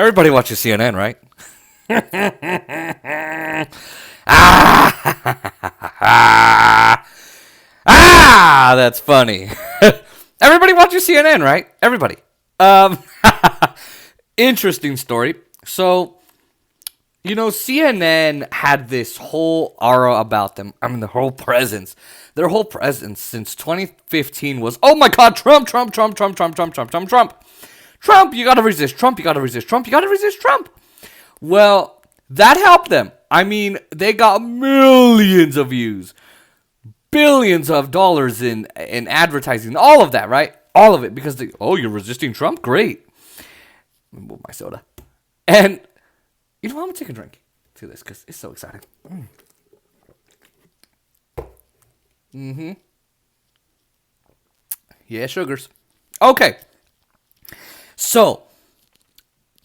Everybody watches CNN, right? That's funny. Everybody watches CNN, right? Everybody. Um, Interesting story. So, CNN had this whole aura about them. I mean, their whole presence. Their whole presence since 2015 was, oh my God, Trump, Trump, Trump, Trump, Trump, Trump, Trump, Trump, Trump. Trump, you gotta resist Trump, you gotta resist Trump, you gotta resist Trump. Well, that helped them. I mean, they got millions of views, billions of dollars in advertising, all of that, right? All of it, because you're resisting Trump? Great. Let me move my soda. And, I'm gonna take a drink to this, because it's so exciting. Yeah, sugars. Okay. So,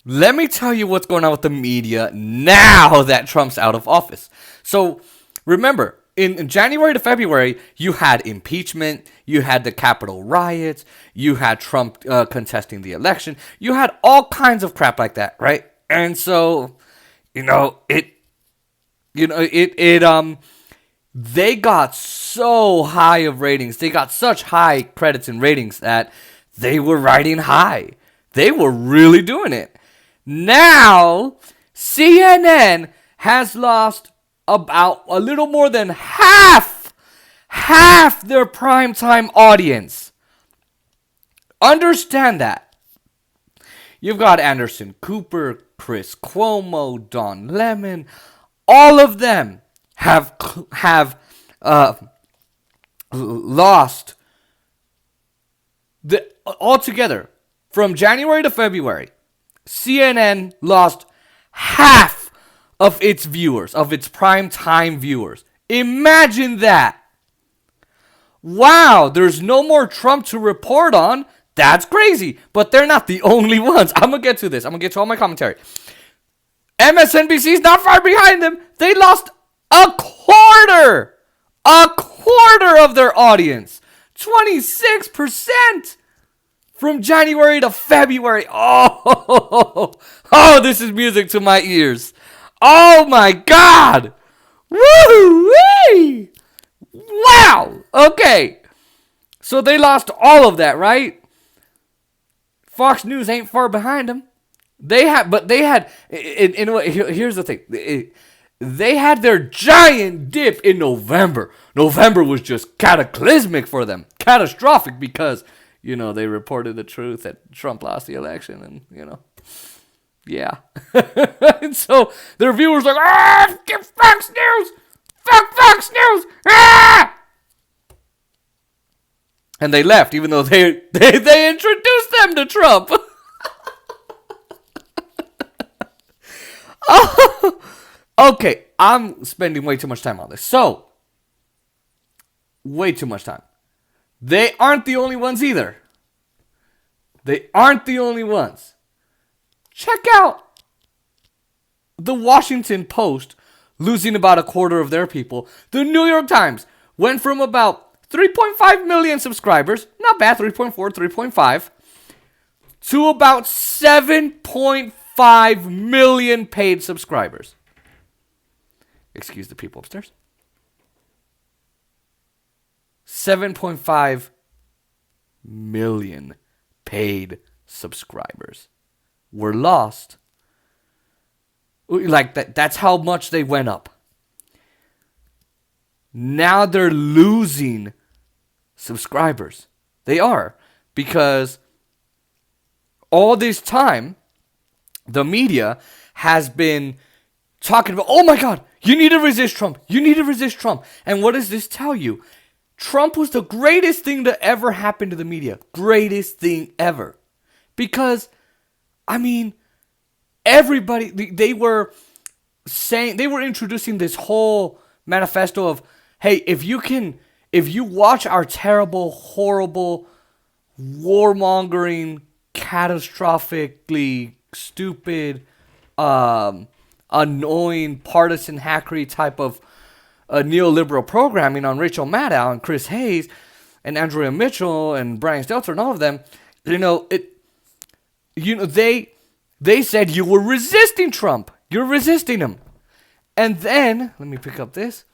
let me tell you what's going on with the media now that Trump's out of office. So, remember, in January to February, you had impeachment, you had the Capitol riots, you had Trump contesting the election, you had all kinds of crap like that, right? And so, they got so high of ratings, they got such high credits and ratings that they were riding high. They were really doing it. Now, CNN has lost about a little more than half their primetime audience. Understand that. You've got Anderson Cooper, Chris Cuomo, Don Lemon. All of them have lost altogether. From January to February, CNN lost half of its viewers, of its prime time viewers. Imagine that. Wow, there's no more Trump to report on. That's crazy. But they're not the only ones. I'm going to get to this. I'm going to get to all my commentary. MSNBC is not far behind them. They lost a quarter of their audience. 26%. From January to February. Oh, this is music to my ears. Oh my God. Woo-wee. Wow. Okay. So they lost all of that, right? Fox News ain't far behind them. Here's the thing. They had their giant dip in November. November was just cataclysmic for them. Catastrophic because they reported the truth that Trump lost the election and, yeah. And so their viewers were like, give Fox News! Fuck Fox News! Ah! And they left, even though they introduced them to Trump. Okay, I'm spending way too much time on this. So, way too much time. They aren't the only ones either. They aren't the only ones. Check out the Washington Post losing about a quarter of their people. The New York Times went from about 3.5 million subscribers, not bad, 3.4, 3.5, to about 7.5 million paid subscribers. Excuse the people upstairs. 7.5 million paid subscribers were lost. Like that's how much they went up. Now they're losing subscribers. They are. Because all this time, the media has been talking about, oh my God, you need to resist Trump. You need to resist Trump. And what does this tell you? Trump was the greatest thing to ever happen to the media. Greatest thing ever. Because, everybody, they were introducing this whole manifesto of, hey, if you watch our terrible, horrible, warmongering, catastrophically stupid, annoying, partisan hackery type of neoliberal programming on Rachel Maddow and Chris Hayes and Andrea Mitchell and Brian Stelter and all of them, they They said you were resisting Trump. You're resisting him. And then, let me pick up this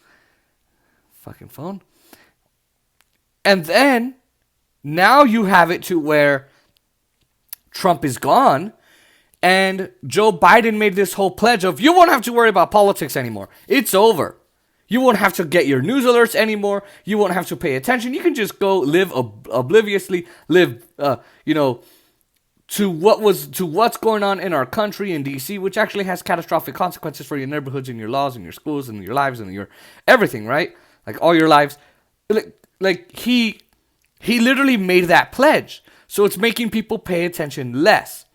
fucking phone. And then, now you have it to where Trump is gone, and Joe Biden made this whole pledge of, you won't have to worry about politics anymore. It's over. You won't have to get your news alerts anymore. You won't have to pay attention. You can just go live obliviously, live, to what's going on in our country in DC, which actually has catastrophic consequences for your neighborhoods and your laws and your schools and your lives and your everything, right? Like all your lives. Like he literally made that pledge. So it's making people pay attention less.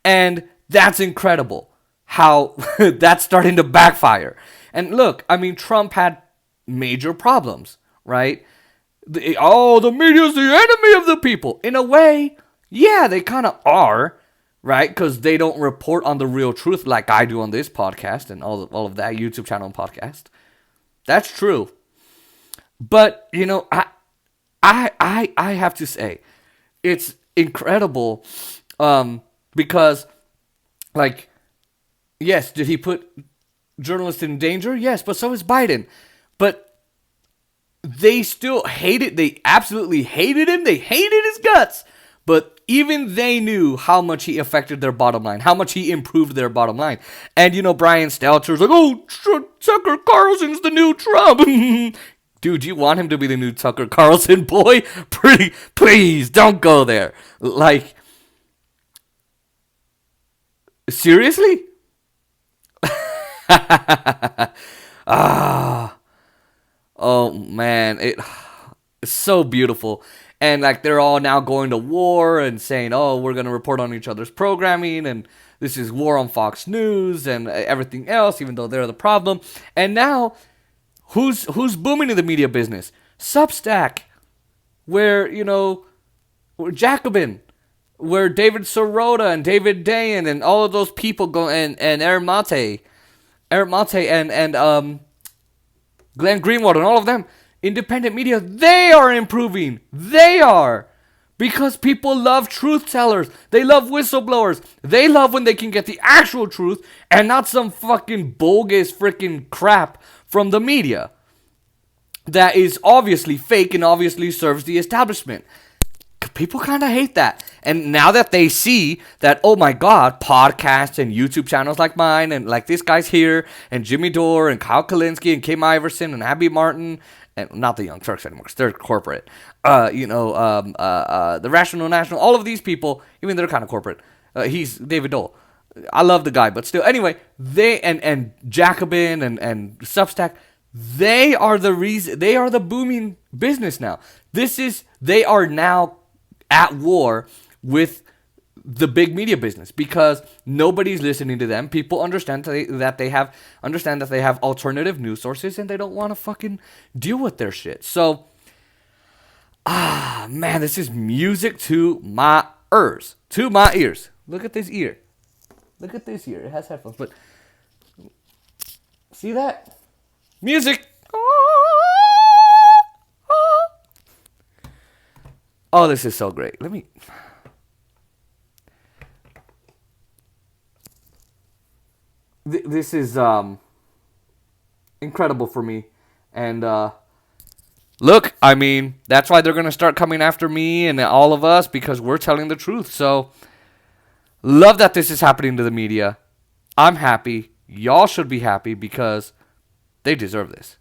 And that's incredible how that's starting to backfire. And look, I mean, Trump had major problems, right? The media is the enemy of the people. In a way, yeah, they kind of are, right? Because they don't report on the real truth like I do on this podcast and all of that YouTube channel and podcast. That's true. But, I have to say, it's incredible because, like, yes, did he put journalists in danger? Yes, but so is Biden. But they still hated, they absolutely hated him. They hated his guts. But even they knew how much he affected their bottom line, how much he improved their bottom line. And, Brian Stelter's like, Tucker Carlson's the new Trump. Dude, you want him to be the new Tucker Carlson, boy? Please, don't go there. Like, seriously? Oh, man. It's so beautiful. And, like, they're all now going to war and saying, we're going to report on each other's programming. And this is war on Fox News and everything else, even though they're the problem. And now, who's booming in the media business? Substack, where, Jacobin, where David Sirota and David Dayen and all of those people go, and Eric Mate and Glenn Greenwald and all of them. Independent media, they are improving. They are. Because people love truth tellers. They love whistleblowers. They love when they can get the actual truth and not some fucking bogus freaking crap from the media that is obviously fake and obviously serves the establishment. People kind of hate that. And now that they see that, oh my God, podcasts and YouTube channels like mine and like this guy's here and Jimmy Dore and Kyle Kalinske and Kim Iverson and Abby Martin, and not the Young Turks anymore because they're corporate. The Rational National, all of these people, even they're kind of corporate. He's David Dole. I love the guy, but still. Anyway, they and Jacobin and Substack, they are the reason. They are the booming business now. They are now at war with the big media business because nobody's listening to them. People understand that they have alternative news sources and they don't want to fucking deal with their shit. So, man, this is music to my ears. To my ears. Look at this ear. Look at this ear. It has headphones, but see that? Music. Oh, this is so great. This is incredible for me. And look, I mean, that's why they're going to start coming after me and all of us because we're telling the truth. So, love that this is happening to the media. I'm happy. Y'all should be happy because they deserve this.